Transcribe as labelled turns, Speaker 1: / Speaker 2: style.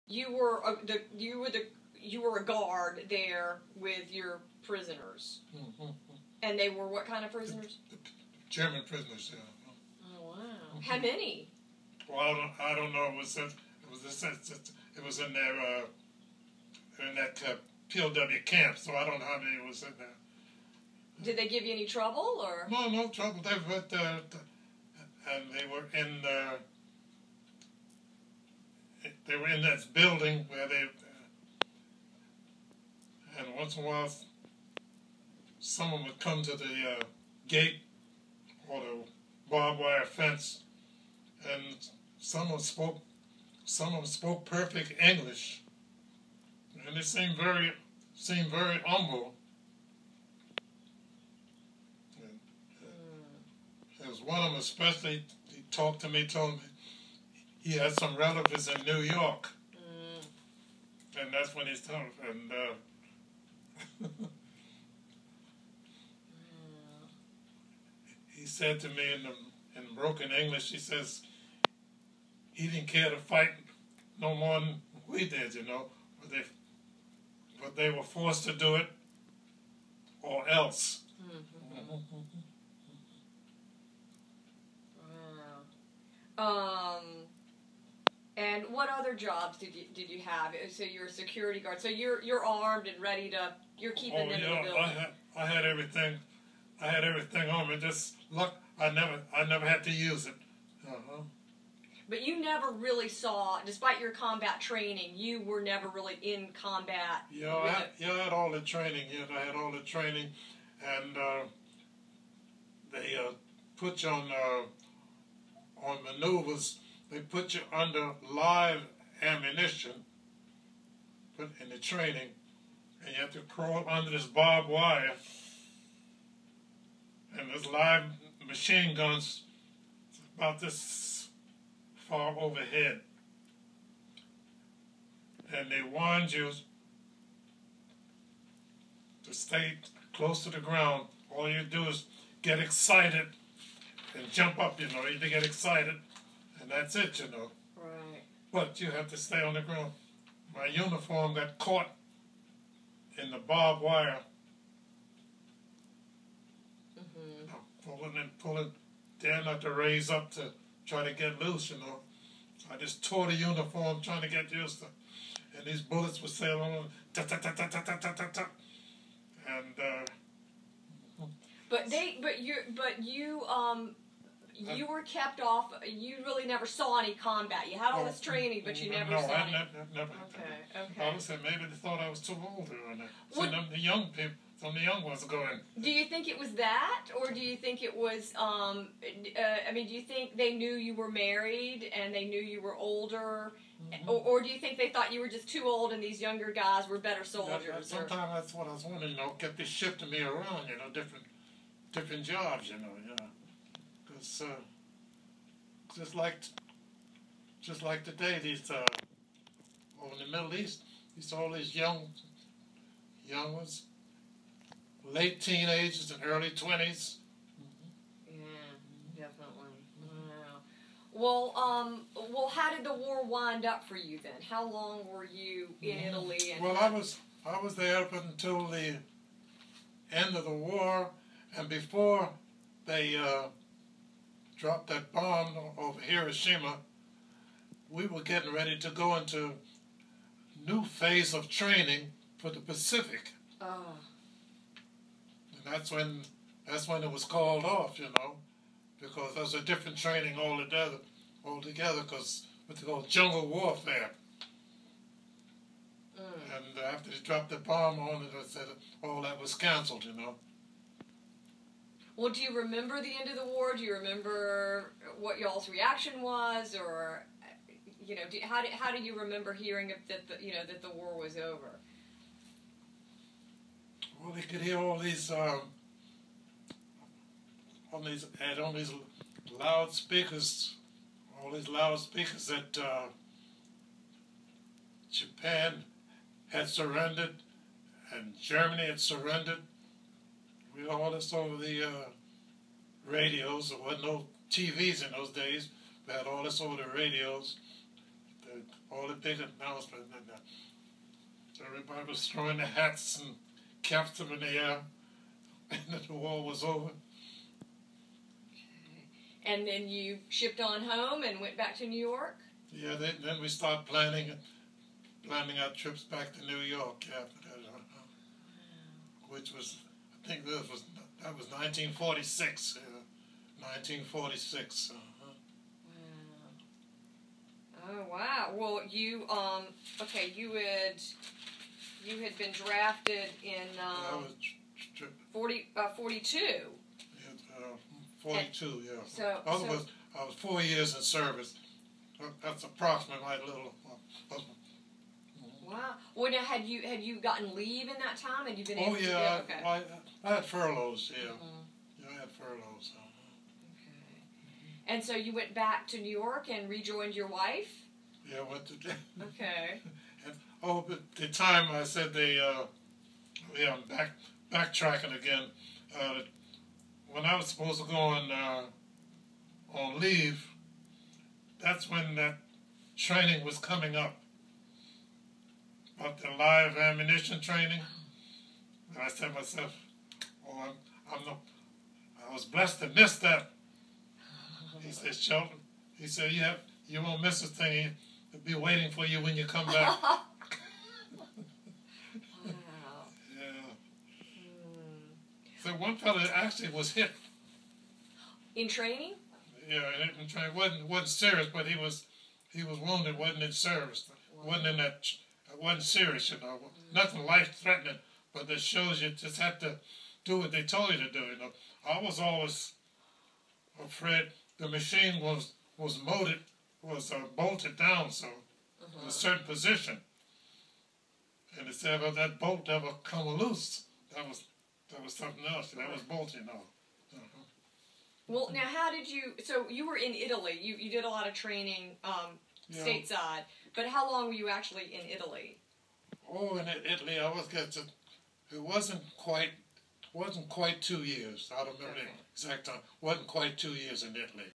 Speaker 1: You were you were a guard there with your prisoners.
Speaker 2: Mm-hmm.
Speaker 1: And they were what kind of prisoners?
Speaker 2: The German prisoners, yeah.
Speaker 1: Oh wow! How many?
Speaker 2: Well, I don't know. It was in their in that POW camp, so I don't know how many was in there.
Speaker 1: Did they give you any trouble, or?
Speaker 2: No trouble. They went and they were in that building where they and once in a while someone would come to the gate or the barbed wire fence, and some of them spoke perfect English, and they seemed very humble. There was one of them especially. He told me he had some relatives in New York, and that's when he's told. And he said to me in broken English, he says he didn't care to fight no more than we did, you know, but they were forced to do it or else.
Speaker 1: Wow. And what other jobs did you have? So you're a security guard. So you're armed and ready to. You're keeping them in the building.
Speaker 2: I had everything. I had everything on me. Just luck. I never had to use it.
Speaker 1: But you never really saw, despite your combat training, you were never really in combat.
Speaker 2: I had all the training. I had all the training, and they put you on maneuvers. They put you under live ammunition, put in the training, and you have to crawl under this barbed wire, and there's live machine guns about this far overhead, and they warned you to stay close to the ground. All you do is get excited and jump up, you know, you get excited, and that's it, you know.
Speaker 1: Right.
Speaker 2: But you have to stay on the ground. My uniform got caught in the barbed wire. Pulling, dare not to raise up to try to get loose, you know. So I just tore the uniform trying to get used to, and these bullets were sailing on, and
Speaker 1: you were kept off. You really never saw any combat. You had all this training, but you never saw any.
Speaker 2: Never.
Speaker 1: Okay.
Speaker 2: I was saying maybe they thought I was too old doing that. See, the young people, some of the young ones going.
Speaker 1: Do you think it was that, or do you think it was? Do you think they knew you were married and they knew you were older, or do you think they thought you were just too old and these younger guys were better soldiers?
Speaker 2: Sometimes that's what I was wondering. You know, kept this shifting me around. You know, different jobs. You know. Because just like today, these over in the Middle East, you saw all these young ones, late teenagers and early 20s.
Speaker 1: Yeah, definitely. Wow. Well, how did the war wind up for you then? How long were you in Italy?
Speaker 2: Well, I was there up until the end of the war, and before they dropped that bomb over Hiroshima, we were getting ready to go into a new phase of training for the Pacific.
Speaker 1: Oh.
Speaker 2: And that's when it was called off, you know, because there was a different training altogether, because what they call jungle warfare. And after they dropped the bomb on it, I said all that was canceled, you know.
Speaker 1: Well, do you remember the end of the war? Do you remember what y'all's reaction was, or how do you remember hearing that the war was over?
Speaker 2: Well, they could hear all these loudspeakers that Japan had surrendered and Germany had surrendered. We had all this over the radios. There wasn't no TVs in those days. We had all this over the radios. all the big announcements, and everybody was throwing their hats and caps up in the air, and then the war was over.
Speaker 1: And then you shipped on home and went back to New York?
Speaker 2: Yeah, then we started planning our trips back to New York after that, which was, I think that was 1946. 1946.
Speaker 1: Wow. Oh wow. Well, you okay. You had been drafted in 42.
Speaker 2: Yeah, 42. Yeah.
Speaker 1: So
Speaker 2: I was 4 years in service. That's approximately my little.
Speaker 1: Wow. Well, now had you gotten leave in that time? Had you been able to go? Okay.
Speaker 2: I had furloughs. Yeah. Yeah, I had furloughs.
Speaker 1: Okay. And so you went back to New York and rejoined your wife?
Speaker 2: Yeah, I went to.
Speaker 1: Okay.
Speaker 2: And, but the time I said I'm backtracking again. When I was supposed to go on leave, that's when that training was coming up. About the live ammunition training. And I said to myself, oh, I was blessed to miss that. He said, Sheldon, he said, you won't miss a thing. It'll be waiting for you when you come back.
Speaker 1: Wow.
Speaker 2: Yeah. So one fellow actually was hit.
Speaker 1: In training?
Speaker 2: Yeah, in training. Wasn't serious, but he was wounded, wasn't in service.
Speaker 1: Wow.
Speaker 2: Wasn't in that, wasn't serious, you know. Nothing life-threatening, but that shows you just have to do what they told you to do, you know. I was always afraid the machine was bolted down, so in a certain position. And instead of that bolt ever come loose, that was something else. That was bolting off.
Speaker 1: Well, now how did you? So you were in Italy. You did a lot of training stateside. But how long were you actually in Italy?
Speaker 2: Oh, in Italy, I was it wasn't quite 2 years. I don't remember the exact time. Wasn't quite 2 years in Italy.